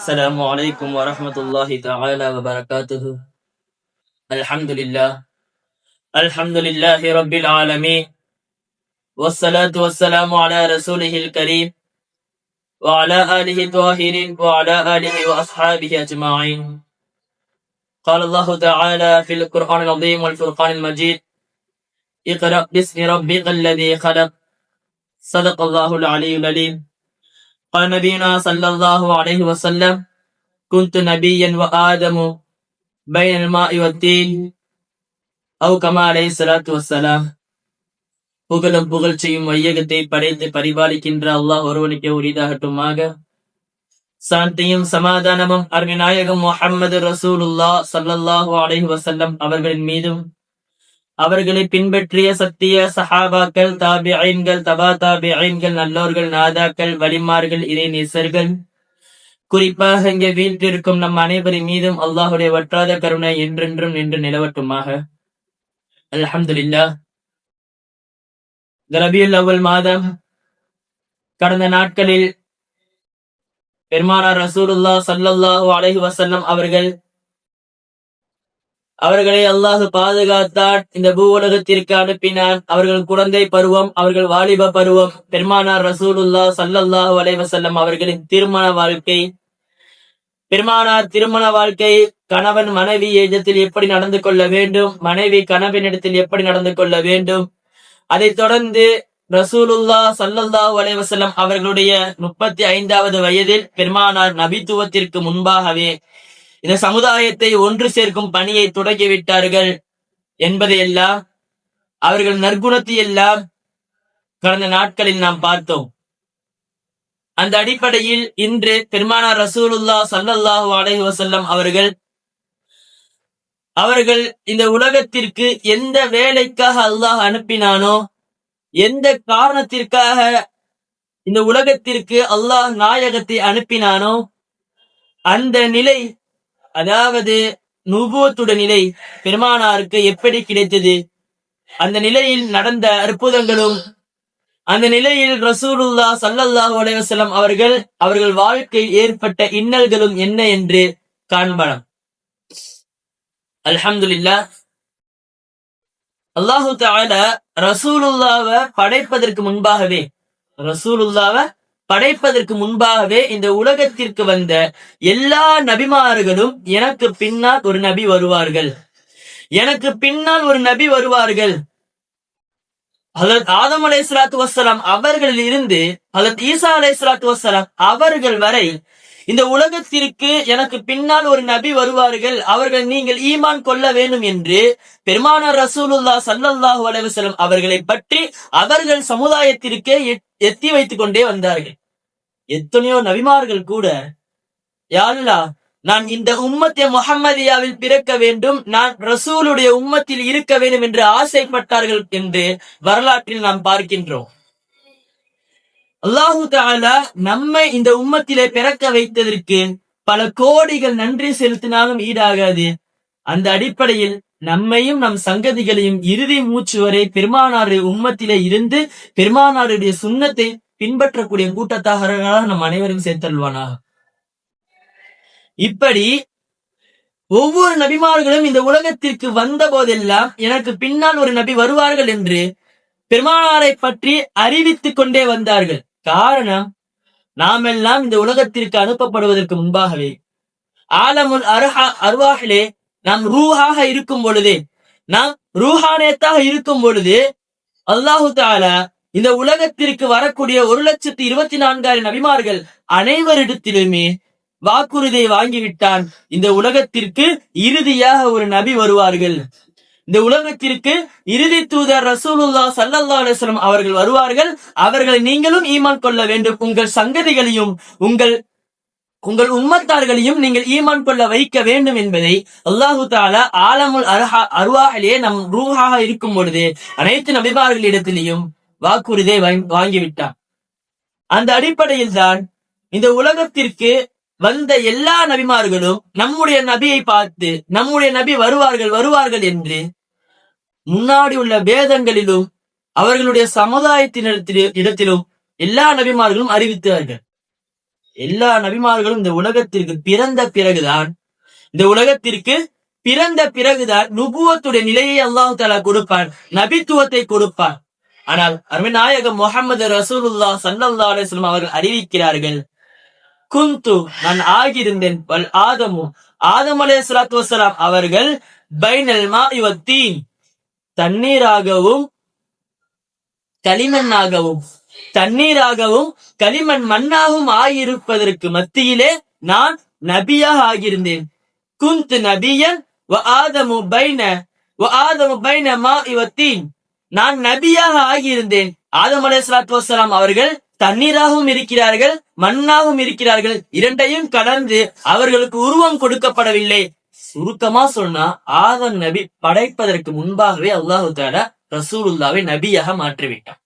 السلام عليكم ورحمة الله تعالى وبركاته. الحمد لله رب العالمين، والصلاة والسلام على رسوله الكريم وعلى آله الطاهرين وعلى آله وأصحابه أجمعين. قال الله تعالى في القرآن العظيم والفرقان المجيد: اقرأ باسم ربك الذي خلق. صدق الله العلي العليم. قال نبينا صلى الله عليه وسلم: كنت نبيا وآدم بين الماء والدين أو كما عليه الصلاة والسلام. புகழும் புகழ்ச்சியும் வையகத்தை படைத்து பரிபாலிக்கின்ற அல்லாஹ் ஒருவனுக்கே உரிதாகட்டுமாக. சாந்தியும் சமாதானமும் அருமைநாயகம் முஹம்மது ரசூலுல்லாஹ் ஸல்லல்லாஹு அலைஹி வஸல்லம் அவர்களின் மீதும், அவர்களை பின்பற்றிய சத்திய சஹாபாக்கள், தாபிஈன்கள், தபா தாபிஈன்கள், நல்லோர்கள், நாதாக்கள், வலிமார்கள், இறை நேசர்கள், குறிப்பாக இங்கே வீட்டிற்கும் நம் அனைவரின் மீதும் அல்லாஹுடைய வற்றாத கருணை என்றென்றும் நின்று நிலவட்டுமாக. அல்ஹம்துலில்லாஹ். ரபியுல் அவ்வல் மாதம் கடந்த நாட்களில் பெருமானார் ரசூலுல்லாஹ் ஸல்லல்லாஹு அலைஹி வஸல்லம் அவர்களை அல்லாஹ் பாதுகாத்தான், இந்த பூ உலகத்திற்கு அனுப்பினான். அவர்கள் குழந்தை பருவம், அவர்கள் வாலிப பருவம், பெருமானார் ரசூலுல்லாஹ் ஸல்லல்லாஹு அலைஹி வஸல்லம் அவர்களின் திருமண வாழ்க்கை, பெருமானார் திருமண வாழ்க்கை, கணவன் மனைவி இடத்தில் எப்படி நடந்து கொள்ள வேண்டும், மனைவி கணவனிடத்தில் எப்படி நடந்து கொள்ள வேண்டும். அதைத் தொடர்ந்து ரசூலுல்லாஹ் ஸல்லல்லாஹு அலைஹி வஸல்லம் அவர்களுடைய 35வது வயதில் பெருமானார் நபித்துவத்திற்கு முன்பாகவே இந்த சமுதாயத்தை ஒன்று சேர்க்கும் பணியை தொடங்கிவிட்டார்கள் என்பதையெல்லாம், அவர்கள் நற்குணத்தை எல்லாம் கடந்த நாட்களில் நாம் பார்த்தோம். அந்த அடிப்படையில் இன்று பெருமானார் ரசூலுல்லாஹ் ஸல்லல்லாஹு அலைஹி வஸல்லம் அவர்கள் இந்த உலகத்திற்கு எந்த வேலைக்காக அல்லாஹ் அனுப்பினானோ, எந்த காரணத்திற்காக இந்த உலகத்திற்கு அல்லாஹ் நாயகத்தை அனுப்பினானோ, அந்த நிலை, அதாவது நுபுவத்துடைய நிலை பெருமானாருக்கு எப்படி கிடைத்தது, அந்த நிலையில் நடந்த அற்புதங்களும், அந்த நிலையில் ரசூலுல்லாஹ் ஸல்லல்லாஹு அலைஹி வஸல்லம் அவர்கள் வாழ்க்கையில் ஏற்பட்ட இன்னல்களும் என்ன என்று காண்பலாம். அல்ஹம்துலில்லாஹ். அல்லாஹு தஆலா ரசூலுல்லாஹ்வை படைப்பதற்கு முன்பாகவே இந்த உலகத்திற்கு வந்த எல்லா நபிமார்களும் எனக்கு பின்னால் ஒரு நபி வருவார்கள், ஹஜ்ரத் ஆதம் அலைஹிஸ்ஸலாத்து வஸ்ஸலாம் அவர்களில் இருந்து ஹஜ்ரத் ஈசா அலைஹிஸ்ஸலாத்து வஸ்ஸலாம் அவர்கள் வரை இந்த உலகத்திற்கு எனக்கு பின்னால் ஒரு நபி வருவார்கள், அவர்கள் நீங்கள் ஈமான் கொள்ள வேண்டும் என்று பெருமானார் ரசூலுல்லாஹ் ஸல்லல்லாஹு அலைஹி வஸல்லம் அவர்களை பற்றி அவர்கள் சமுதாயத்திற்கே எத்தி வைத்துக் கொண்டே வந்தார்கள். எத்தனையோ நபிமார்கள் கூட, யா அல்லாஹ், நான் இந்த உம்மத்தே முஹம்மதியாவில் பிறக்க வேண்டும், நான் ரசூலுடைய உம்மத்தில் இருக்க வேண்டும் என்று ஆசைப்பட்டார்கள் என்று வரலாற்றில் நாம் பார்க்கின்றோம். அல்லாஹு தஆலா நம்மை இந்த உம்மத்திலே பிறக்க வைத்ததற்கு பல கோடிகள் நன்றி செலுத்தினாலும் ஈடாகாது. அந்த அடிப்படையில் நம்மையும் நம் சங்கதிகளையும் இறுதி மூச்சு வரை பெருமானாருடைய உம்மத்திலே இருந்து பெருமானாருடைய சுன்னத்தை பின்பற்றக்கூடிய கூட்டத்தாக நம் அனைவரும் சேர்த்தல்வானாக. இப்படி ஒவ்வொரு நபிமார்களும் இந்த உலகத்திற்கு வந்த போதெல்லாம் எனக்கு பின்னால் ஒரு நபி வருவார்கள் என்று பெருமானாரை பற்றி அறிவித்துக் கொண்டே வந்தார்கள். காரணம், நாம் எல்லாம் இந்த உலகத்திற்கு அனுப்பப்படுவதற்கு முன்பாகவே ஆலமுல் அர்வாஹிலே நாம் ரூஹாக இருக்கும் பொழுது, நாம் ரூஹானேத்தாக இருக்கும் பொழுது அல்லாஹு தஆலா இந்த உலகத்திற்கு வரக்கூடிய 1,24,000 நபிமார்கள் அனைவரிடத்திலுமே வாக்குறுதியை வாங்கிவிட்டான். இந்த உலகத்திற்கு இறுதியாக ஒரு நபி வருவார்கள், இந்த உலகத்திற்கு இறுதி தூதர் ரசூலுல்லாஹ் ஸல்லல்லாஹு அலைஹி வஸல்லம் அவர்கள் வருவார்கள், அவர்களை நீங்களும் ஈமான் கொள்ள வேண்டும், உங்கள் சங்கதிகளையும் உங்கள் உம்மத்தார்களையும் நீங்கள் ஈமான் கொள்ள வைக்க வேண்டும் என்பதை அல்லாஹு தஆலா ஆலமுல் அர்வாஹிலே நம் ரூஹாக இருக்கும் பொழுது அனைத்து நபிமார்களிடத்திலேயும் வாக்குறுதியை வாங்கிவிட்டார். அந்த அடிப்படையில் தான் இந்த உலகத்திற்கு வந்த எல்லா நபிமார்களும் நம்முடைய நபியை பார்த்து நம்முடைய நபி வருவார்கள் வருவார்கள் என்று முன்னாடி உள்ள வேதங்களிலும் அவர்களுடைய சமுதாயத்தினிடத்திலும் எல்லா நபிமார்களும் அறிவித்தார்கள். எல்லா நபிமார்களும் இந்த உலகத்திற்கு பிறந்த பிறகுதான் நுபுவத்துடைய நிலையை அல்லாஹு தஆலா கொடுப்பான், நபித்துவத்தை கொடுப்பான். ஆனால் அருமை நாயகம் முஹம்மது ரசூலுல்லாஹ் ஸல்லல்லாஹு அலைஹி வஸல்லம் அவர்கள் அறிவிக்கிறார்கள், குந்து நான் ஆகியிருந்தேன், வல் ஆதம் அலைஹிஸ்ஸலாத்து வஸ்ஸலாம் அவர்கள் பைனல் மாஇ வத்தீன் தண்ணீராகவும் களிமண் மண்ணாகவும் ஆகியிருப்பதற்கு மத்தியிலே நான் நபியாக ஆகியிருந்தேன். குந்து நபியன் நான் நபியாக ஆகியிருந்தேன். ஆதம் அலைஹிஸ்ஸலாத்து வஸ்ஸலாம் அவர்கள் தண்ணீராகவும் இருக்கிறார்கள், மண்ணாகவும் இருக்கிறார்கள். இரண்டையும் கலந்து அவர்களுக்கு உருவம் கொடுக்கப்படவில்லை. சுருக்கமா சொன்னா ஆதம் நபி படைப்பதற்கு முன்பாகவே அல்லாஹு தஆலா ரசூலுல்லாவை நபியாக மாற்றிவிட்டான்,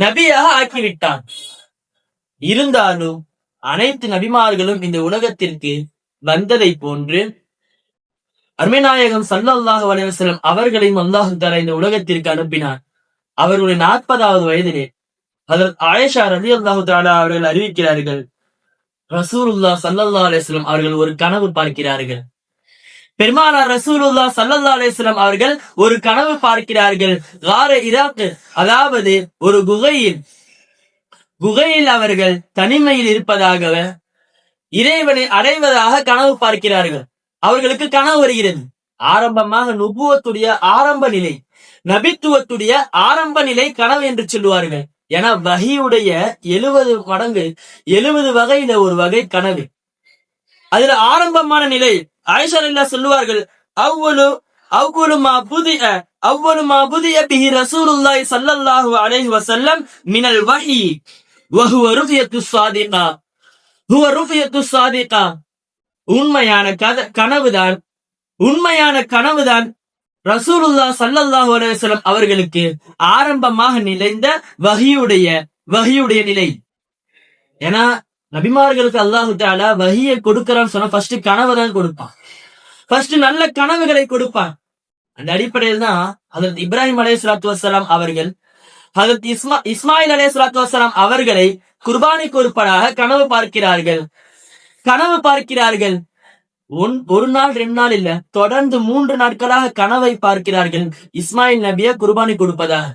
நபியாக ஆக்கிவிட்டான். இருந்தாலும் அனைத்து நபிமார்களும் இந்த உலகத்திற்கு வந்ததை போன்று அருமைநாயகம் ஸல்லல்லாஹு அலைஹி வஸல்லம் அவர்களையும் அல்லாஹு தஆலா இந்த உலகத்திற்கு அனுப்பினார். அவர்களுடைய 40வது வயதிலே ஹஜ்ரத் ஆயிஷா ரலியல்லாஹு தஆலா அவர்கள் அறிவிக்கிறார்கள், ரசூலுல்லாஹ் ஸல்லல்லாஹு அலைஹி வஸல்லம் அவர்கள் ஒரு கனவு பார்க்கிறார்கள். பெருமானார் ரசூலுல்லாஹ் ஸல்லல்லாஹு அலைஹி வஸல்லம் அவர்கள் ஒரு கனவு பார்க்கிறார்கள். கார இராக், அதாவது ஒரு குகையில் அவர்கள் தனிமையில் இருப்பதாக, இறைவனை அடைவதாக கனவு பார்க்கிறார்கள். அவர்களுக்கு கனவு வருகிறது. ஆரம்பமாக நுபுவத்துடைய ஆரம்ப நிலை, நபித்துவத்துடைய ஆரம்ப நிலை கனவு என்று சொல்லுவார்கள். ஏன்னா வஹியுடைய 70 மடங்கு 70 வகையில ஒரு வகை கனவு. அதுல ஆரம்பமான நிலை ஆயிஷா ரலியல்லாஹு சொல்லுவார்கள், அவ்வளு மா புதிய பிஹி ரசூலுல்லாஹி ஸல்லல்லாஹு அலைஹி வஸல்லம் மினல் வஹி வஹுவ ருஃபியத்து ஸாதிகா. உண்மையான கனவுதான் ரசூலுல்லாஹ் ஸல்லல்லாஹு அலைஹி வஸல்லம் அவர்களுக்கு ஆரம்பமாக நிலைந்த வஹியுடைய நிலை. ஏன்னா நபிமார்களுக்கு அல்லாஹு தஆலா வஹியை கொடுக்கறான்னு சொன்னா ஃபர்ஸ்ட் கனவை தான் கொடுப்பான், ஃபர்ஸ்ட் நல்ல கனவுகளை கொடுப்பான். அந்த அடிப்படையில் தான் ஹஜ்ரத் இப்ராஹிம் அலைஹிஸ்ஸலாத்து வஸ்ஸலாம் அவர்கள் ஹஜ்ரத் இஸ்மாயில் அலைஹிஸ்ஸலாத்து வஸ்ஸலாம் அவர்களை குர்பானி கொடுப்பதாக கனவு பார்க்கிறார்கள். ஒரு நாள் 2 நாள் இல்ல, தொடர்ந்து 3 நாட்களாக கனவை பார்க்கிறார்கள், இஸ்மாயில் நபியை குர்பானி கொடுப்பதாக.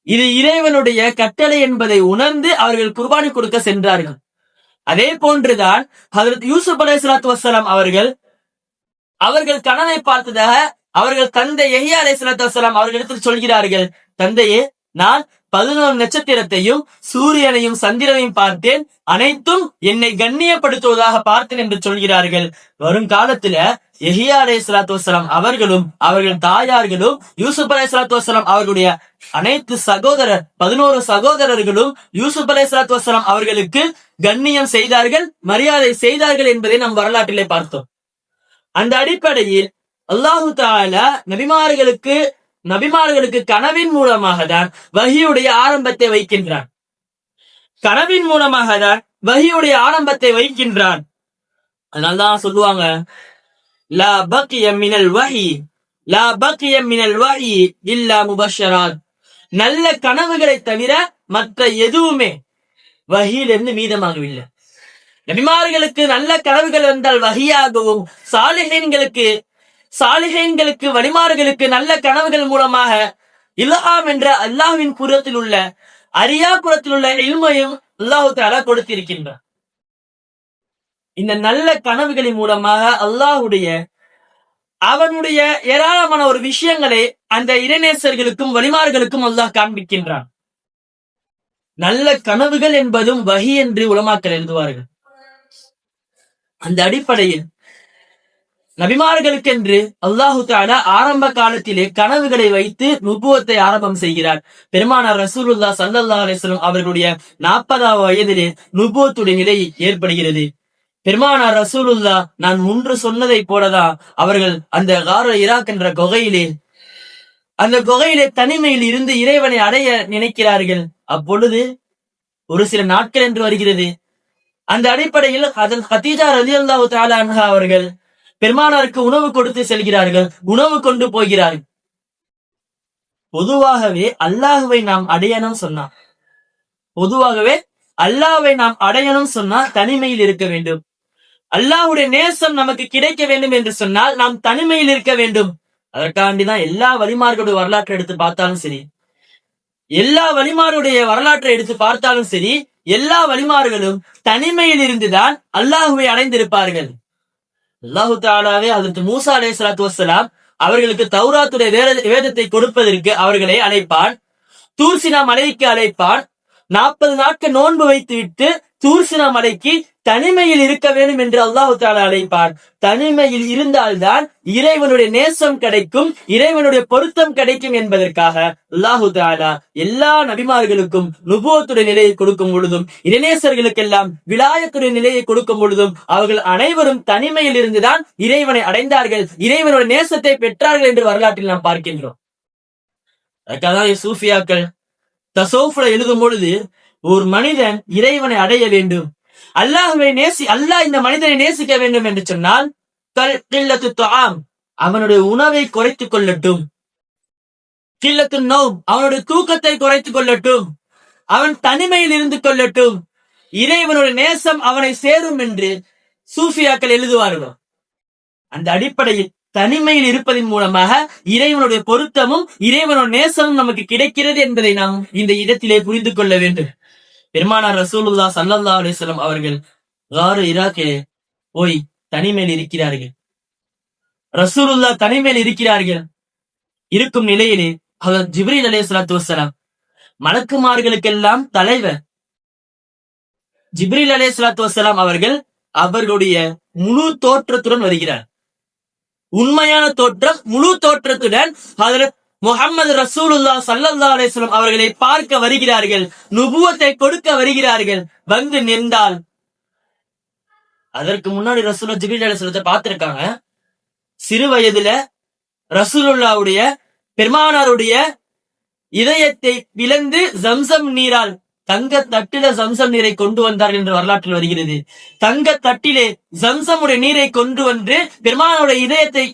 இது இறைவனுடைய கட்டளை என்பதை உணர்ந்து அவர்கள் குர்பானி கொடுக்க சென்றார்கள். அதே போன்றுதான் ஹஜ்ரத் யூசுப் அலைஹிஸ்ஸலாத்து வஸ்ஸலாம் அவர்கள் கனவை பார்த்ததாக அவர்கள் தந்தை யஹ்யா அலைஹிஸ்ஸலாத்து வஸ்ஸலாம் அவர்களிடத்தில் சொல்கிறார்கள், தந்தையே, நான் 11 நட்சத்திரத்தையும் சூரியனையும் சந்திரனையும் பார்த்தேன், அனைத்தும் என்னை கண்ணியப்படுத்துவதாக பார்த்தேன் என்று சொல்கிறார்கள். வருங்காலத்துல யஹ்யா அலைஹிஸ்ஸலாத்து வஸ்ஸலாம் அவர்களும் அவர்கள் தாயார்களும் யூசுப் அலைஹிஸ்ஸலாத்து வஸ்ஸலாம் அவர்களுடைய அனைத்து 11 சகோதரர்களும் யூசுப் அலைஹிஸ்ஸலாத்து வஸ்ஸலாம் அவர்களுக்கு கண்ணியம் செய்தார்கள், மரியாதை செய்தார்கள் என்பதை நாம் வரலாற்றிலே பார்த்தோம். அந்த அடிப்படையில் அல்லாஹு தஆலா நபிமார்களுக்கு கனவின் மூலமாக தான் வஹியுடைய ஆரம்பத்தை வைக்கின்றான். அதனால்தான் சொல்லுவாங்க, லா பக்கிய மினல் வஹி இல்லா முபஷ்ஷராத். நல்ல கனவுகளை தவிர மற்ற எதுவுமே வஹியிலிருந்து மீதமாகவில்லை. நபிமார்களுக்கு நல்ல கனவுகள் வந்தால் வஹியாகவும், சாலிஹீன்களுக்கு வலிமார்களுக்கு நல்ல கனவுகள் மூலமாக இல்ஹாம் என்ற அல்லாஹ்வின் புறத்தில் உள்ள புறத்தில் உள்ள இல்மையும் அல்லாஹு தஆலா கொடுத்திருக்கின்றார். இந்த நல்ல கனவுகளின் மூலமாக அவனுடைய ஏராளமான ஒரு விஷயங்களை அந்த இறைநேசர்களுக்கும் வலிமார்களுக்கும் அல்லாஹ் காண்பிக்கின்றான். நல்ல கனவுகள் என்பதும் வஹி என்று உலமாக்கள் எழுதுவார்கள். அந்த அடிப்படையில் நபிமார்களுக்கென்று அல்லாஹு தஆலா ஆரம்ப காலத்திலே கனவுகளை வைத்து நுபுவத்தை ஆரம்பம் செய்கிறார். பெருமானார் ரசூலுல்லாஹ் ஸல்லல்லாஹு அலைஹி வஸல்லம் அவர்களுடைய 40வது வயதிலே நுபுவத்துடைய நிலை ஏற்படுகிறது. பெருமானார் ரசூலுல்லாஹ் நான் முன்று சொன்னதை போலதான் அவர்கள் அந்த கார இராக் என்ற குகையிலே தனிமையில் இருந்து இறைவனை அடைய நினைக்கிறார்கள். அப்பொழுது ஒரு சில நாட்கள் என்று வருகிறது, அந்த அடிப்படையில் அதில் கதீஜா ரலியல்லாஹு தஆலா அன்ஹா அவர்கள் பெருமானாருக்கு உணவு கொடுத்து செல்கிறார்கள், உணவு கொண்டு போகிறார்கள். பொதுவாகவே அல்லாஹ்வை நாம் அடையணும் சொன்னா பொதுவாகவே அல்லாஹ்வை நாம் அடையணும் சொன்னா தனிமையில் இருக்க வேண்டும். அல்லாஹ்வுடைய நேசம் நமக்கு கிடைக்க வேண்டும் என்று சொன்னால் நாம் தனிமையில் இருக்க வேண்டும். அதற்காண்டிதான் எல்லா வழிமார்களுடைய வரலாற்றை எடுத்து பார்த்தாலும் சரி, எல்லா வழிமாருடைய வரலாற்றை எடுத்து பார்த்தாலும் சரி, எல்லா வழிமார்களும் தனிமையில் இருந்துதான் அல்லாஹுவை அடைந்திருப்பார்கள். அல்லாஹு தாலாவே ஹஜ்ரத் மூசா அலைஹிஸ்ஸலாத்து வஸ்ஸலாம் அவர்களுக்கு தௌராத்துடைய வேதத்தை கொடுப்பதற்கு அவர்களை அழைப்பான். தூர்சினா மலைக்கு அழைப்பான். 40 நாட்கள் நோன்பு வைத்து விட்டு தூர்சினா மலைக்கு தனிமையில் இருக்க வேண்டும் என்று அல்லாஹு தாலா அழைப்பான். தனிமையில் இருந்தால்தான் இறைவனுடைய நேசம் கிடைக்கும், இறைவனுடைய பொருத்தம் கிடைக்கும் என்பதற்காக அல்லாஹு தாலா எல்லா நபிமார்களுக்கும் நுபுவத்துடைய நிலையை கொடுக்கும் பொழுதும், இறைநேசர்களுக்கெல்லாம் விலாயத்துடைய நிலையை கொடுக்கும் பொழுதும் அவர்கள் அனைவரும் தனிமையில் இருந்துதான் இறைவனை அடைந்தார்கள், இறைவனுடைய நேசத்தை பெற்றார்கள் என்று வரலாற்றில் நாம் பார்க்கின்றோம். அதுக்காக சூஃபியாக்கள் தசௌஃப்ல எழுதும் பொழுது ஒரு மனிதன் இறைவனை அடைய வேண்டும், அல்லாஹ் இந்த மனிதனை நேசிக்க வேண்டும் என்று சொன்னால் கில்லத்து துஆம், அவனுடைய உணவை குறைத்துக் கொள்ளட்டும், கில்லத்து நௌம், அவனுடைய தூக்கத்தை குறைத்துக் கொள்ளட்டும், அவன் தனிமையில் இருந்து கொள்ளட்டும், இறைவனுடைய நேசம் அவனை சேரும் என்று சூஃபியாக்கள் எழுதுவார்கள். அந்த அடிப்படையில் தனிமையில் இருப்பதன் மூலமாக இறைவனுடைய பொருத்தமும் இறைவனுடைய நேசமும் நமக்கு கிடைக்கிறது என்பதை நாம் இந்த இடத்திலே புரிந்து கொள்ள வேண்டும். பெருமானார் ரசூலுல்லாஹ் ஸல்லல்லாஹு அலைஹி வஸல்லம் அவர்கள் காரு இராக்கிலே போய் தனிமையில் இருக்கிறார்கள். ரசூலுல்லாஹ் தனிமையில் இருக்கிறார்கள். இருக்கும் நிலையிலே ஹஜ்ரத் ஜிப்ரீல் அலைஹிஸ்ஸலாத்து வஸ்ஸலாம் மலக்குமார்களுக்கெல்லாம் தலைவர் ஜிப்ரீல் அலைஹிஸ்ஸலாத்து வஸ்ஸலாம் அவர்கள் அவர்களுடைய முழு தோற்றத்துடன் வருகிறார். உண்மையான தோற்றம், முழு தோற்றத்துடன் ஹஜ்ரத் முஹம்மது ரசூலுல்லாஹ் ஸல்லல்லாஹு அலைஹி வஸல்லம் அவர்களை பார்க்க வருகிறார்கள், நுபுவத்தை கொடுக்க வருகிறார்கள். வந்து நின்றால் அதற்கு முன்னாடி ரசூலுல்லாஹ் ஜிப்ரீல் அலைஹிஸ்ஸலாத்தை பார்த்திருக்காங்க. சிறு வயதுல ரசூலுல்லாஹ்வுடைய பெருமானாருடைய இதயத்தை பிளந்து ஜம்சம் நீரால் தங்க தட்டில ஜம்சம் நீரை கொண்டு வந்தார்கள் என்று வரலாற்றில் வருகிறது. தங்க தட்டிலே ஜம்சமுடைய நீரை கொண்டு வந்து பெருமானுடைய இதயத்தை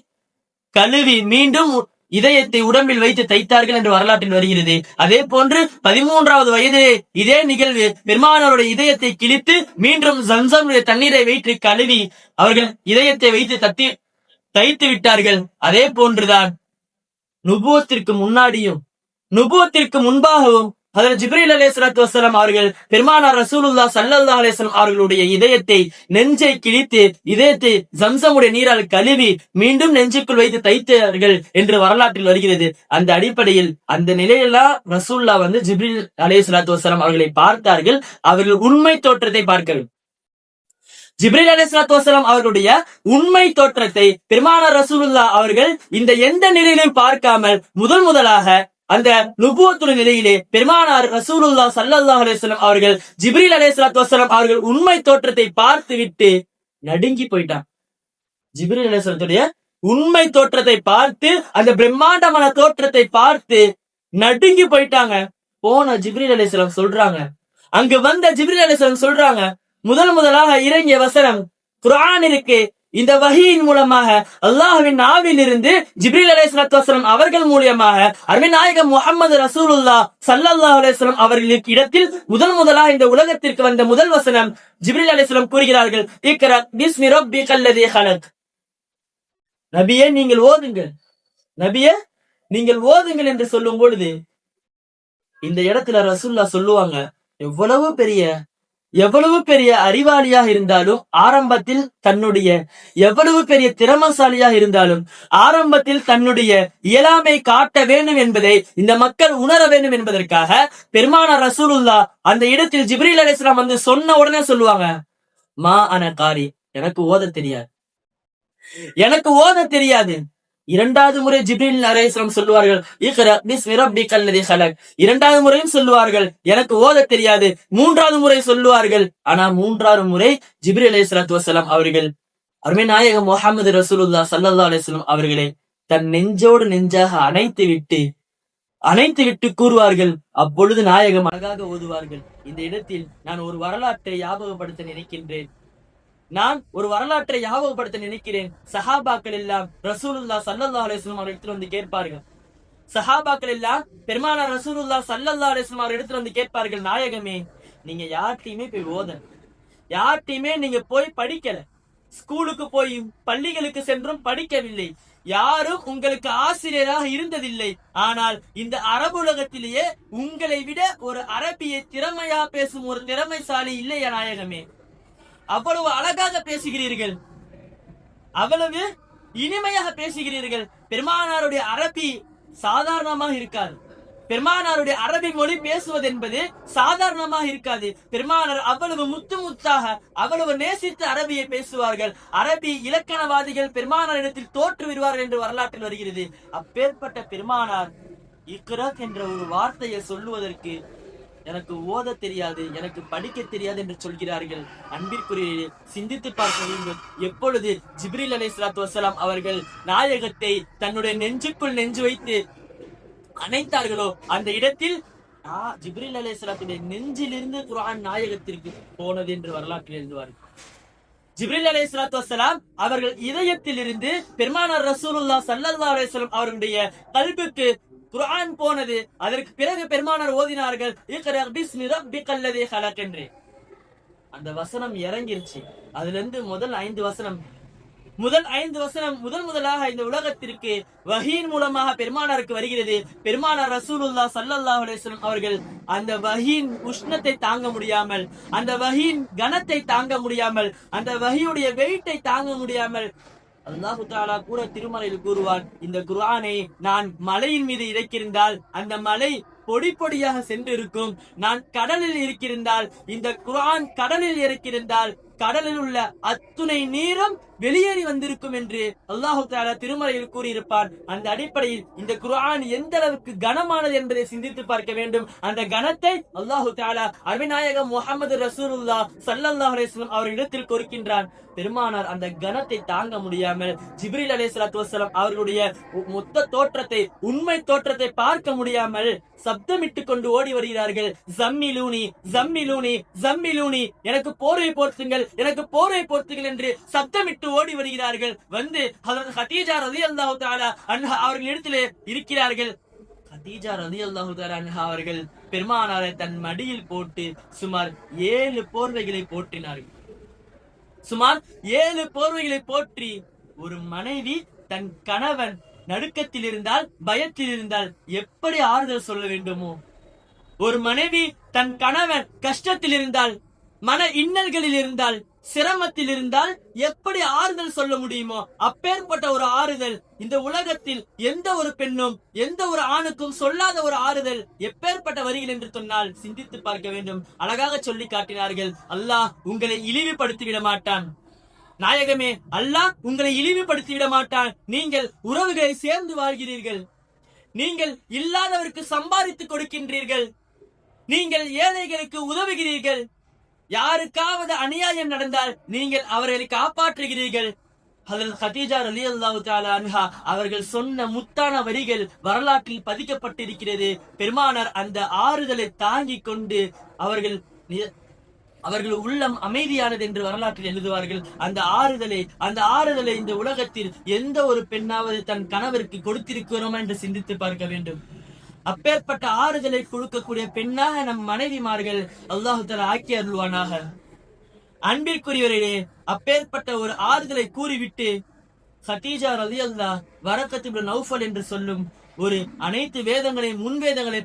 கழுவி மீண்டும் இதயத்தை உடம்பில் வைத்து தைத்தார்கள் என்று வரலாற்றில் வருகிறது. அதே போன்று 13வது வயதிலே இதே நிகழ்வு பெருமானாருடைய இதயத்தை கிழித்து மீண்டும் ஜம்சமுடைய தண்ணீரை வைத்து கழுவி அவர்கள் இதயத்தை வைத்து தைத்து விட்டார்கள். அதே போன்றுதான் நுபுவத்திற்கு முன்னாடியும் நுபுவத்திற்கு முன்பாகவும் ஹஜ்ரத் ஜிப்ரீல் அலைஹிஸ்ஸலாத்து வஸ்ஸலாம் அவர்கள் பெருமானார் ரசூலுல்லாஹ் ஸல்லல்லாஹு அலைஹி வஸல்லம் அவர்களுடைய இதயத்தை நெஞ்சை கிழித்து இதயத்தை ஜம்சமுடைய நீரால் கழுவி மீண்டும் நெஞ்சுக்குள் வைத்து தைத்தார்கள் என்று வரலாற்றில் வருகிறது. அந்த அடிப்படையில் அந்த நிலையெல்லாம் ரசூலுல்லாஹ் வந்து ஜிப்ரீல் அலைஹிஸ்ஸலாத்து வஸ்ஸலாம் அவர்களை பார்த்தார்கள். அவர்கள் உண்மை தோற்றத்தை பார்க்கவில்லை. ஜிப்ரீல் அலைஹிஸ்ஸலாத்து வஸ்ஸலாம் அவர்களுடைய உண்மை தோற்றத்தை பெருமானார் ரசூலுல்லாஹ் அவர்கள் இந்த எந்த நிலையிலும் பார்க்காமல் முதலாக அந்த நுபுவத்துடைய நிலையிலே பெருமானார் ரசூலுல்லாஹ் ஸல்லல்லாஹு அலைஹி வஸல்லம் அவர்கள் ஜிப்ரீல் அலைஹிஸ்ஸலாத்து வஸ்ஸலாம் அவர்கள் உண்மை தோற்றத்தை பார்த்து விட்டு நடுங்கி போயிட்டான். ஜிப்ரீல் அலைஹிஸ்ஸலாத்துடைய உண்மை தோற்றத்தை பார்த்து அந்த பிரம்மாண்டமான தோற்றத்தை பார்த்து நடுங்கி போயிட்டாங்க. போன ஜிப்ரீல் அலைஹிஸ்ஸலாம் சொல்றாங்க, அங்கு வந்த ஜிப்ரீல் அலைஹிஸ்ஸலாம் சொல்றாங்க, முதலாக இறங்கிய வசனம் குர்ஆன் இருக்கு. இந்த வஹீயின் மூலமாக அல்லாஹ்வின் நாவில் இருந்து ஜிப்ரீல் அலைஹிஸ்ஸலாத்து வஸ்ஸலாம் அவர்கள் மூலமாக அருமை நாயகம் முஹம்மது ரசூலுல்லாஹ் ஸல்லல்லாஹு அலைஹி வஸல்லம் அவர்களுக்கு இடத்தில் முதலாக இந்த உலகத்திற்கு வந்த முதல் வசனம் ஜிப்ரீல் அலைஹிஸ்ஸலாம் கூறுகிறார்கள், இக்ரா பிஸ்மி ரப்பிக்கல்லதீ ஹலக். நபியே நீங்கள் ஓதுங்கள், நபியே நீங்கள் ஓதுங்கள் என்று சொல்லும் பொழுது இந்த இடத்துல ரசூலுல்லாஹ் சொல்லுவாங்க, எவ்வளவு பெரிய அறிவாளியாக இருந்தாலும் ஆரம்பத்தில் தன்னுடைய எவ்வளவு பெரிய திறமசாலியாக இருந்தாலும் ஆரம்பத்தில் தன்னுடைய இயலாமை காட்ட வேண்டும் என்பதை இந்த மக்கள் உணர வேண்டும் என்பதற்காக பெருமானார் ரசூலுல்லாஹ் அந்த இடத்தில் ஜிப்ரீல் அலைஹிஸ்ஸலாம் வந்து சொன்ன உடனே சொல்லுவாங்க, மா அன காரி, எனக்கு ஓத தெரியாது. இரண்டாவது முறை ஜிப்ரீல் அலைஹிஸ்ஸலாம் சொல்லுவார்கள், இக்ரா பிஸ்மி ரப்பிக்கல்லதீ ஹலக். இரண்டாவது முறையும் சொல்லுவார்கள், எனக்கு ஓத தெரியாது. மூன்றாவது முறை சொல்லுவார்கள். ஆனா மூன்றாவது முறை ஜிப்ரீல் அலைஹிஸ்ஸலாத்து வஸ்ஸலாம் அவர்கள் அருமை நாயகம் முஹம்மது ரசூலுல்லாஹ் ஸல்லல்லாஹு அலைஹி வஸல்லம் அவர்களை தன் நெஞ்சோடு நெஞ்சாக அணைத்து விட்டு அணைத்து விட்டு கூறுவார்கள். அப்பொழுது நாயகம் அழகாக ஓதுவார்கள். இந்த இடத்தில் நான் ஒரு வரலாற்றை ஞாபகப்படுத்த நினைக்கின்றேன். சஹாபாக்கள் எல்லாம் ரசூலுல்லாஹ் ஸல்லல்லாஹு அலைஹி வஸல்லம் அவர்கள் வந்து கேட்பார்கள். சஹாபாக்கள் எல்லாம் பெருமானார் ரசூலுல்லாஹ் ஸல்லல்லாஹு அலைஹி வஸல்லம் அவர்கள் இடத்துல வந்து கேட்பார்கள், நாயகமே, நீங்க யார்கிட்டயுமே போய் ஓதல, யார்கிட்டயுமே நீங்க போய் படிக்கல, ஸ்கூலுக்கு போய் பள்ளிகளுக்கு சென்றும் படிக்கவில்லை, யாரும் உங்களுக்கு ஆசிரியராக இருந்ததில்லை. ஆனால் இந்த அரபு உலகத்திலேயே உங்களை விட ஒரு அரபியை திறமையா பேசும் ஒரு திறமைசாலி இல்லையா நாயகமே? அவ்வளவு அழகாக பேசுகிறீர்கள், அவ்வளவு இனிமையாக பேசுகிறீர்கள். பெருமானாருடைய அரபி சாதாரணமாக இருக்காது. பெருமானாருடைய அரபி மொழி பேசுவது என்பது சாதாரணமாக இருக்காது. பெருமானார் அவ்வளவு முத்து முத்தாக அவ்வளவு நேசித்து அரபியை பேசுவார்கள். அரபி இலக்கணவாதிகள் பெருமானார் இடத்தில் தோற்று விடுவார்கள் என்று வரலாற்றில் வருகிறது. அப்பேற்பட்ட பெருமானார் இக்ரத் என்ற ஒரு வார்த்தையை சொல்லுவதற்கு எனக்கு ஓத தெரியாது, எனக்கு படிக்க தெரியாது என்று சொல்கிறார்கள். அன்பிற்குரிய சிந்தித்து பார்க்க வேண்டும். எப்பொழுது ஜிப்ரீல் அலைஹிஸ்ஸலாத்து வஸ்ஸலாம் அவர்கள் நாயகத்தை தன்னுடைய நெஞ்சுக்குள் நெஞ்சு வைத்து அணைத்தார்களோ அந்த இடத்தில் ஜிப்ரீல் அலைஹிஸ்ஸலாத்துடைய நெஞ்சிலிருந்து குர்ஆன் நாயகத்திற்கு போனது என்று வரலாற்றில் எழுதுவார்கள். ஜிப்ரீல் அலைஹிஸ்ஸலாத்து வஸ்ஸலாம் அவர்கள் இதயத்தில் இருந்து பெருமானார் ரசூலுல்லாஹ் ஸல்லல்லாஹு அலைஹி வஸல்லம் அவர்களுடைய கல்புக்கு குர்ஆன் போனது. அதற்கு பிறகு பெருமானார் ஓதினார்கள், இக்ரா பிஸ்மி ரப்பிக்கல்லதீ ஹலக் என்று. அந்த வசனம் இறங்கிருச்சு. அதுல இருந்து முதல் 5 வசனம் முதலாக இந்த உலகத்திற்கு வஹீன் மூலமாக பெருமானாருக்கு வருகிறது. பெருமானார் ரசூலுல்லாஹ் ஸல்லல்லாஹு அலைஹி வஸல்லம் அவர்கள் அந்த வஹீன் உஷ்ணத்தை தாங்க முடியாமல், அந்த வஹீன் கனத்தை தாங்க முடியாமல், அந்த வஹீயுடைய வெயிட்டை தாங்க முடியாமல் அல்லாஹு தஆலா கூட திருமறையில் கூறுவான், இந்த குர்ஆனை நான் மலையின் மீது இறக்கியிருந்தால் அந்த மலை பொடி பொடியாக சென்று இருக்கும். நான் கடலில் இருக்கிருந்தால் இந்த குர்ஆன் கடலில் இறக்கியிருந்தால் கடலில் உள்ள அத்துணை நீரும் வெளியேறி வந்திருக்கும் என்று அல்லாஹு தஆலா திருமறையில் கூறியிருப்பான். அந்த அடிப்படையில் இந்த குர்ஆன் எந்த அளவுக்கு கனமானது என்பதை சிந்தித்து பார்க்க வேண்டும். அந்த கனத்தை அல்லாஹு தஆலா அருமைநாயகம் முஹம்மது ரசூலுல்லாஹ் ஸல்லல்லாஹு அலைஹி வஸல்லம் அவர்களிடத்தில் கொடுக்கின்றான். பெருமானார் அந்த கனத்தை தாங்க முடியாமல் ஜிப்ரீல் அலைஹிஸ்ஸலாத்து வஸ்ஸலாம் அவர்களுடைய மொத்த தோற்றத்தை, உண்மை தோற்றத்தை பார்க்க முடியாமல் சப்தமிட்டு கொண்டு ஓடி வருகிறார்கள். ஜம்மிலூனி ஜம்மிலூனி ஜம்மிலூனி, எனக்கு போர்வை போர்த்துங்கள், எனக்கு போர்வை போர்த்துங்கள் என்று சப்தமிட்டு ஓடி வருகிறார்கள். வந்து ஹஜ்ரத் கதீஜா ரலியல்லாஹு தஆலா அன்ஹா அவர்கள் இடத்திலே இருக்கிறார்கள். கதீஜா ரலியல்லாஹு தஆலா அன்ஹா அவர்கள் பெருமானாரை தன் மடியில் போட்டு சுமார் 7 போர்வைகளை போற்றினார்கள். சுமார் 7 போர்வைகளை போற்றி, ஒரு மனைவி தன் கணவன் நடுக்கத்தில் இருந்தால், பயத்தில் இருந்தால் எப்படி ஆறுதல் சொல்ல வேண்டுமோ, ஒரு மனைவி தன் கணவன் கஷ்டத்தில் இருந்தால், மன இன்னல்களில் இருந்தால், சிரமத்தில் இருந்தால் எப்படி ஆறுதல் சொல்ல முடியுமோ அப்பேற்பட்ட ஒரு ஆறுதல் இந்த உலகத்தில் எந்த ஒரு பெண்ணும் எந்த ஒரு ஆணுக்கும் சொல்லாத ஒரு ஆறுதல். எப்பேற்பட்ட வரிகள் என்று சொன்னால் சிந்தித்து பார்க்க வேண்டும். அழகாக சொல்லி காட்டினார்கள், அல்லாஹ் உங்களை இழிவுபடுத்தி விட மாட்டான். நாயகமே, அல்லாஹ் உங்களை இழிவுபடுத்தி விட மாட்டான். நீங்கள் உறவுகளை சேர்ந்து வாழ்கிறீர்கள், நீங்கள் இல்லாதவருக்கு சம்பாதித்து கொடுக்கின்றீர்கள், நீங்கள் ஏழைகளுக்கு உதவுகிறீர்கள், யாருக்காவது அநியாயம் நடந்தால் நீங்கள் அவர்களை காப்பாற்றுகிறீர்கள். ஹஜ்ரத் கதீஜா ரலியல்லாஹு தஆலா அன்ஹா அவர்கள் சொன்ன முத்தான வரிகள் வரலாற்றில் பதிக்கப்பட்டிருக்கிறது. பெருமானார் அந்த ஆறுதலை தாங்கிக் கொண்டு அவர்கள் உள்ளம் அமைதியானது என்று வரலாற்றில் எழுதுவார்கள். அந்த ஆறுதலை இந்த உலகத்தில் எந்த ஒரு பெண்ணாவது தன் கணவருக்கு கொடுத்திருக்கிறோமா என்று சிந்தித்து பார்க்க வேண்டும். அப்பேற்பட்ட ஆறுதலை கொடுக்கக்கூடிய பெண்ணாக நம் மனைவிமார்கள் அல்லாஹு தஆலா ஆக்கி அருள்வானாக. அன்பிற்குரியவர்களே, அப்பேற்பட்ட ஒரு ஆறுதலை கூறிவிட்டு கதீஜா ரலியல்லாஹு வரக்கத் இப்னு நௌஃபல் என்று சொல்லும் ஒரு அனைத்து வேதங்களையும் முன்வேதங்களை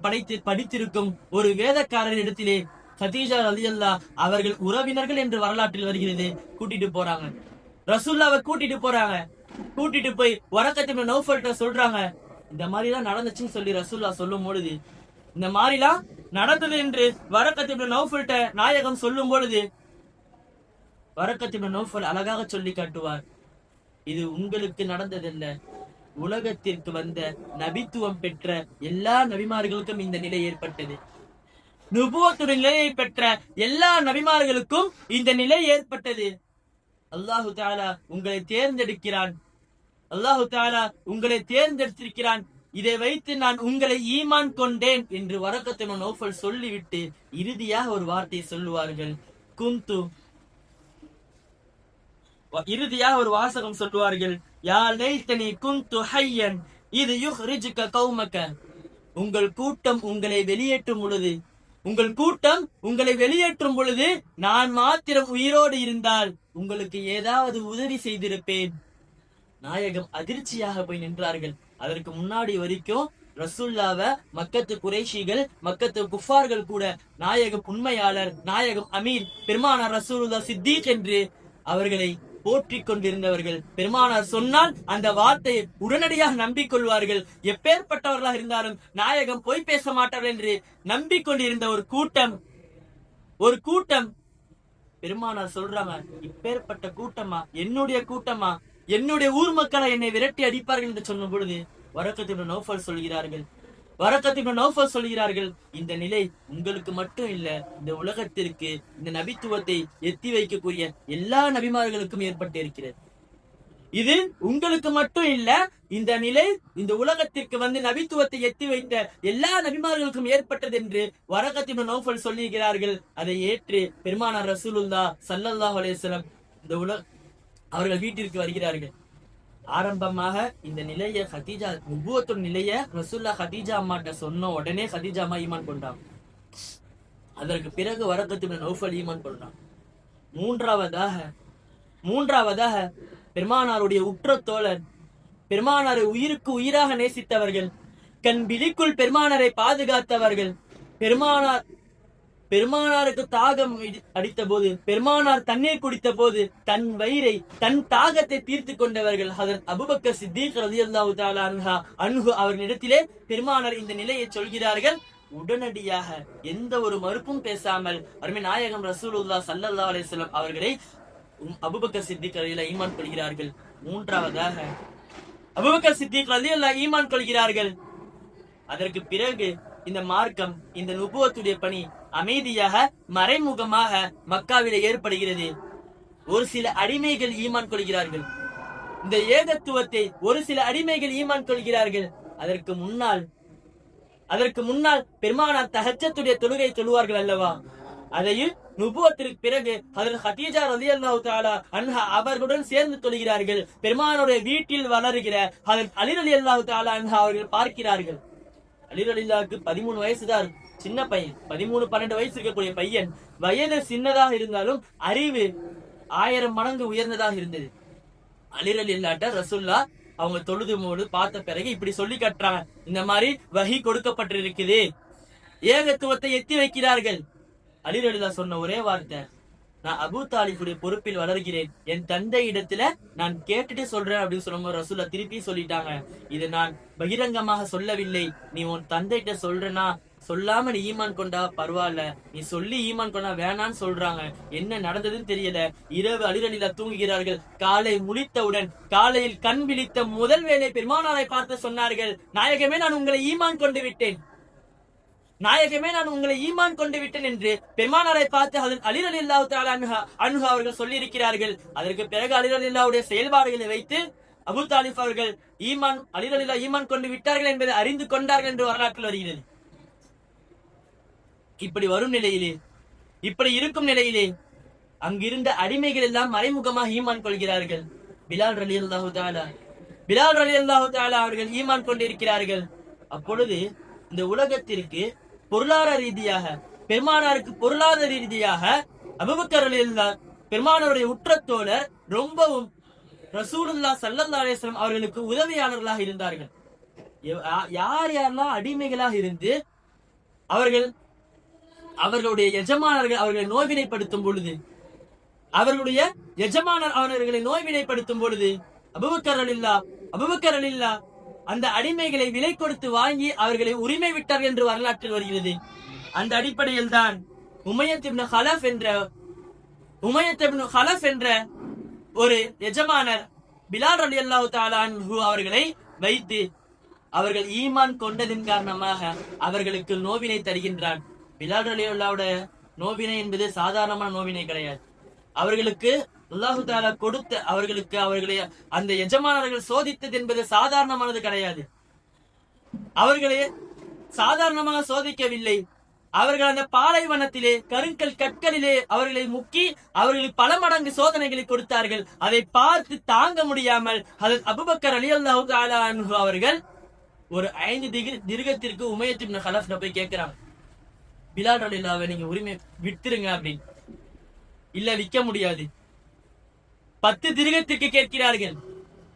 படித்திருக்கும் ஒரு வேதக்காரர் இடத்திலே கதீஜா ரலியல்லாஹு அவர்கள் உறவினர்கள் என்று வரலாற்றில் வருகிறது. கூட்டிட்டு போறாங்க, ரசூலுல்லாஹ்வை கூட்டிட்டு போய் வரக்கத் இப்னு நௌஃபல்ட்ட சொல்றாங்க, இந்த மாதிரி எல்லாம் நடந்துச்சுன்னு சொல்லி ரசூலுல்லாஹ் சொல்லும் பொழுது, இந்த மாதிரி எல்லாம் நடந்தது என்று வரக்கத் இப்னு நௌஃபல்ட்ட நாயகம் சொல்லும் பொழுது வரக்கத் இப்னு நௌஃபல் அழகாக சொல்லி காட்டுவார், இது உங்களுக்கு நடந்ததல்ல, உலகத்திற்கு வந்த நபித்துவம் பெற்ற எல்லா நபிமார்களுக்கும் இந்த நிலை ஏற்பட்டது. நுபுவத்துடைய நிலையை பெற்ற எல்லா நபிமார்களுக்கும் இந்த நிலை ஏற்பட்டது. அல்லாஹு தஆலா உங்களை தேர்ந்தெடுக்கிறான், அல்லாஹு தஆலா உங்களை தேர்ந்தெடுத்திருக்கிறான். இதை வைத்து நான் உங்களை ஈமான் கொண்டேன் என்று வரக்கத் இப்னு நௌஃபல் சொல்லிவிட்டு இறுதியாக ஒரு வார்த்தையை சொல்லுவார்கள். இறுதியாக ஒரு வாசகம் சொல்லுவார்கள், யா லைத்தனி குந்து ஹய்யன் இது யுஹ்ரிஜுக கௌமக. உங்கள் கூட்டம் உங்களை வெளியேற்றும் பொழுது நான் மாத்திரம் உயிரோடு இருந்தால் உங்களுக்கு ஏதாவது உதவி செய்திருப்பேன். நாயகம் அதிர்ச்சியாக போய் நின்றார்கள். அதற்கு முன்னாடி வரைக்கும் ரசூல்லாவ மக்கத்து குறைஷிகள், மக்கத்து குஃபார்கள் கூட நாயகம் உண்மையாளர், நாயகம் அமீர், பெருமானார் ரசூலுல்லா சித்தீக் என்று அவர்களை போற்றிக் கொண்டிருந்தவர்கள். பெருமானார் சொன்னால் அந்த வார்த்தையை உடனடியாக நம்பிக்கொள்வார்கள். எப்பேற்பட்டவர்களாக இருந்தாலும் நாயகம் பொய் பேச மாட்டார்கள் என்று நம்பிக்கொண்டிருந்த ஒரு கூட்டம் பெருமானார் சொல்றாங்க, இப்பேற்பட்ட கூட்டமா, என்னுடைய கூட்டமா, என்னுடைய ஊர் மக்களை என்னை விரட்டி அடிப்பார்கள் என்று சொன்ன பொழுது வரக்கத் இப்னு நௌஃபல் சொல்கிறார்கள், இந்த நிலை உங்களுக்கு மட்டும் இல்ல, இந்த உலகத்திற்கு இந்த நபித்துவத்தை எத்தி வைக்கக்கூடிய எல்லா நபிமார்களுக்கும் ஏற்பட்டு இருக்கிறது. இது உங்களுக்கு மட்டும் இல்ல, இந்த நிலை இந்த உலகத்திற்கு வந்து நபித்துவத்தை எத்தி வைத்த எல்லா நபிமார்களுக்கும் ஏற்பட்டது என்று வரக்கத் இப்னு நௌஃபல் சொல்லுகிறார்கள். அதை ஏற்று பெருமானார் ரசூலுல்லாஹ் ஸல்லல்லாஹு அலைஹி வஸல்லம் அவர்கள் வீட்டிற்கு வருகிறார்கள். ஆரம்பமாக இந்த நிலைய ஹதீஜா, நுபுவத்துடைய நிலைய ரசூல்லா ஹதீஜா அம்மாட்ட சொன்ன உடனே ஹதீஜா அம்மா ஈமான் கொண்டாங்க. அதற்கு பிறகு வரக்கத் இப்னு நௌஃபல் ஈமான் கொண்டாங்க. மூன்றாவதாக பெருமானாருடைய உற்ற தோழர், பெருமானாரை உயிருக்கு உயிராக நேசித்தவர்கள், கண் விழிக்குள் பெருமானாரை பாதுகாத்தவர்கள், பெருமானாருக்கு தாகம் அடித்த போது, பெருமானார் தண்ணீர் குடித்த போது தன் வயிறை, தன் தாகத்தை தீர்த்து கொண்டவர்கள் ஹஜ்ரத் அபூபக்கர் சித்தீக் ரலியல்லாஹு தஆலா அன்ஹு அவர்களிடத்திலே பெருமானார் இந்த நிலையை சொல்கிறார்கள். உடனடியாக எந்த ஒரு மறுப்பும் பேசாமல் அருமை நாயகம் ரசூலுல்லாஹ் ஸல்லல்லாஹு அலைஹி வஸல்லம் அவர்களை அபூபக்கர் சித்திக் ரலியல்லாஹு ஈமான் கொள்கிறார்கள். மூன்றாவதாக அபூபக்கர் சித்திக் ரலியல்லாஹு ஈமான் கொள்கிறார்கள். அதற்கு பிறகு இந்த மார்க்கம், இந்த நுபுவத்துடைய பணி அமைதியாக மறைமுகமாக மக்காவிலே ஏற்படுகிறது. ஒரு சில அடிமைகள் ஈமான் கொள்கிறார்கள். இந்த ஏகத்துவத்தை ஒரு சில அடிமைகள் ஈமான் கொள்கிறார்கள். அதற்கு முன்னால் பெருமானார் தஹஜ்ஜத்துடைய தொழுகை தொழுவார்கள் அல்லவா, அதையும் நுபுவத்திற்கு பிறகு ஹஜ்ரத் ஹதீஜா ரலியல்லாஹு தஆலா அன்ஹா அவர்களுடன் சேர்ந்து தொழுகிறார்கள். பெருமானாருடைய வீட்டில் வளருகிற ஹஜ்ரத் அலி ரலியல்லாஹு தஆலா அன்ஹா அவர்கள் பார்க்கிறார்கள். அலி ரலியல்லாஹுக்கு 13 வயசுதான், சின்ன பையன், 13-12 வயசு இருக்கக்கூடிய பையன். வயது சின்னதாக இருந்தாலும் அறிவு 1000 மடங்கு உயர்ந்ததாக இருந்தது. அலி ரலியல்லாஹு ரசூல்லா அவங்க தொழுது போது பார்த்த பிறகு இப்படி சொல்லி கட்டுறாங்க, இந்த மாதிரி வஹி கொடுக்கப்பட்டிருக்குது, ஏகத்துவத்தை எத்தி வைக்கிறார்கள். அலி ரலியல்லாஹு சொன்ன ஒரே வார்த்தை, நான் அபூ தாலிபுடைய பொறுப்பில் வளர்கிறேன், என் தந்தை இடத்துல நான் கேட்டுட்டு சொல்றேன் அப்படின்னு சொல்லும்போது ரசூல்லா திருப்பி சொல்லிட்டாங்க, இது நான் பகிரங்கமாக சொல்லவில்லை, நீ உன் தந்தைகிட்ட சொல்றனா, சொல்லாம நீ ஈமான் கொண்டா பரவாயில்ல, நீ சொல்லி ஈமான் கொண்டா வேணான்னு சொல்றாங்க. என்ன நடந்ததுன்னு தெரியல. இரவு அலி ரலியல்லாஹு தூங்குகிறார்கள். காலை முழித்தவுடன், காலையில் கண் விழித்த முதல் வேளை பெருமானாரை பார்த்து சொன்னார்கள், நாயகமே நான் உங்களை ஈமான் கொண்டு விட்டேன், நாயகமே நான் உங்களை ஈமான் கொண்டு விட்டேன் என்று பெருமானாரை பார்த்து ஹஜ்ரத் அலி ரலியல்லாஹு தஆலா அன்ஹு அவர்கள் சொல்லி இருக்கிறார்கள். அதற்கு பிறகு அலி ரலியல்லாஹுடைய செயல்பாடுகளை வைத்து அபூ தாலிப் அவர்கள் அலி ரலியல்லாஹு ஈமான் கொண்டு விட்டார்கள் என்பதை அறிந்து கொண்டார்கள் என்று வரலாற்றில் வருகிறது. இப்படி இருக்கும் நிலையிலே அங்கிருந்த அடிமைகள் எல்லாம் மறைமுகமாக ஈமான் கொள்கிறார்கள். பிலால் ரலியல்லாஹு தஆலா அவர்கள் ஈமான் கொண்டிருக்கிறார்கள். அப்பொழுது இந்த உலகத்திற்கு பொருளாதார ரீதியாக, பெருமானாருக்கு பொருளாதார ரீதியாக அபூபக்கர் ரலியல்லாஹு பெருமானாருடைய உற்ற தோழர், ரொம்பவும் ரசூலுல்லாஹ் ஸல்லல்லாஹு அலைஹி வஸல்லம் அவர்களுக்கு உதவியாளர்களாக இருந்தார்கள். யாரெல்லாம் அடிமைகளாக இருந்து அவர்களுடைய எஜமானர்கள் அவர்களை நோய்வினைப்படுத்தும் பொழுது, அவர்களை நோய்வினைப்படுத்தும் பொழுது அபூபக்கர் ரலியல்லாஹு அந்த அடிமைகளை விலை கொடுத்து வாங்கி அவர்களை உரிமை விட்டார்கள் என்று வரலாற்றில் வருகிறது. அந்த அடிப்படையில் தான் உமையத் இப்னு ஹலஃப் என்ற ஒரு எஜமானர் பிலால் ரலியல்லாஹு தஆலா அன்ஹு அவர்களை வைத்து அவர்கள் ஈமான் கொண்டதின் காரணமாக அவர்களுக்கு நோவினை தருகின்றான். பிலால் ரலியல்லாஹுடைய நோவினை என்பது சாதாரணமான நோவினை கிடையாது. அவர்களுக்கு அல்லாஹு தஆலா கொடுத்த அவர்களை அந்த எஜமானர்கள் சோதித்தது என்பது சாதாரணமானது கிடையாது. அவர்களை சாதாரணமாக சோதிக்கவில்லை. அவர்கள் அந்த பாலைவனத்திலே கருங்கல் கற்களிலே அவர்களை முக்கி அவர்களுக்கு பல மடங்கு சோதனைகளை கொடுத்தார்கள். அதை பார்த்து தாங்க முடியாமல் ஹஜ்ரத் அபூபக்கர் ரலியல்லாஹு தஆலா அன்ஹு அவர்கள் ஒரு 5 திர்ஹத்திற்கு உமையத் இப்னு கலஃப் போய் கேட்கிறாங்க, பிலால் ரலியல்லாஹு நீங்க உரிமை விட்டுருங்க அப்படின்னு. இல்ல, விற்க முடியாது. 10 திர்ஹத்திற்கு கேட்கிறார்கள்,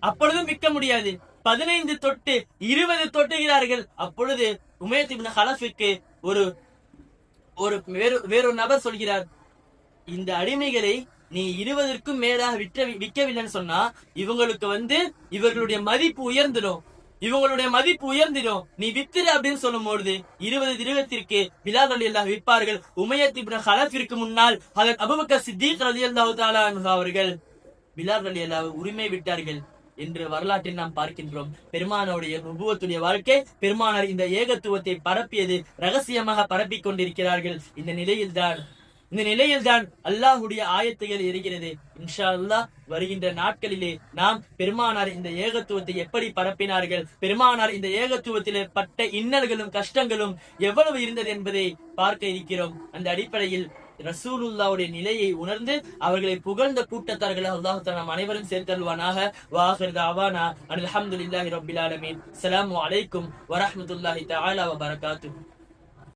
அப்பொழுதும் விற்க முடியாது. 15 தொட்டு 20 தொட்டுகிறார்கள். அப்பொழுது உமையத் இப்னு கலஃபிற்கு வேறொரு நபர் சொல்கிறார், இந்த அடிமைகளை நீ 20ற்கும் மேலாக விற்கவில்லைன்னு சொன்னா இவர்களுடைய மதிப்பு உயர்ந்திடும், நீ வித்துரு அப்படின்னு சொல்லும் பொழுது 20 திர்ஹத்திற்கு பிலால் ரலியல்லாஹு விற்பார்கள். உமையத் இப்னு கலஃபிற்கு முன்னால் ஹஜ்ரத் அபூபக்கர் சித்தீக் ரலியல்லாஹு தஆலா அன்ஹு அவர்கள் பிலால் ரலியல்லாஹு உரிமை விட்டார்கள் என்று வரலாற்றில் நாம் பார்க்கின்றோம். பெருமானாருடைய நுபுவத்துடைய வாழ்க்கை, பெருமானார் இந்த ஏகத்துவத்தை பரப்பியது ரகசியமாக பரப்பிக் கொண்டிருக்கிறார்கள். இந்த நிலையில்தான் அல்லாஹுடைய ஆயத்துகள் இருக்கிறது. இன்ஷா அல்லாஹ் வருகின்ற நாட்களிலே நாம் பெருமானார் இந்த ஏகத்துவத்தை எப்படி பரப்பினார்கள், பெருமானார் இந்த ஏகத்துவத்திலே பட்ட இன்னல்களும் கஷ்டங்களும் எவ்வளவு இருந்தது என்பதை பார்க்க இருக்கிறோம். அந்த அடிப்படையில் ரசூலுல்லாவுடைய நிலையை உணர்ந்து அவர்களை புகழ்ந்த கூட்டத்தார்கள் அல்லாஹ் தஆலா நாம் அனைவரும் சேர்த்தல்வானாக. வாஹிர் தஅவானா அல்ஹம்துலில்லாஹி ரப்பில் ஆலமீன். அஸ்ஸலாமு அலைக்கும் வரஹ்மத்துல்லாஹி தஆலா வபரகாத்துஹு.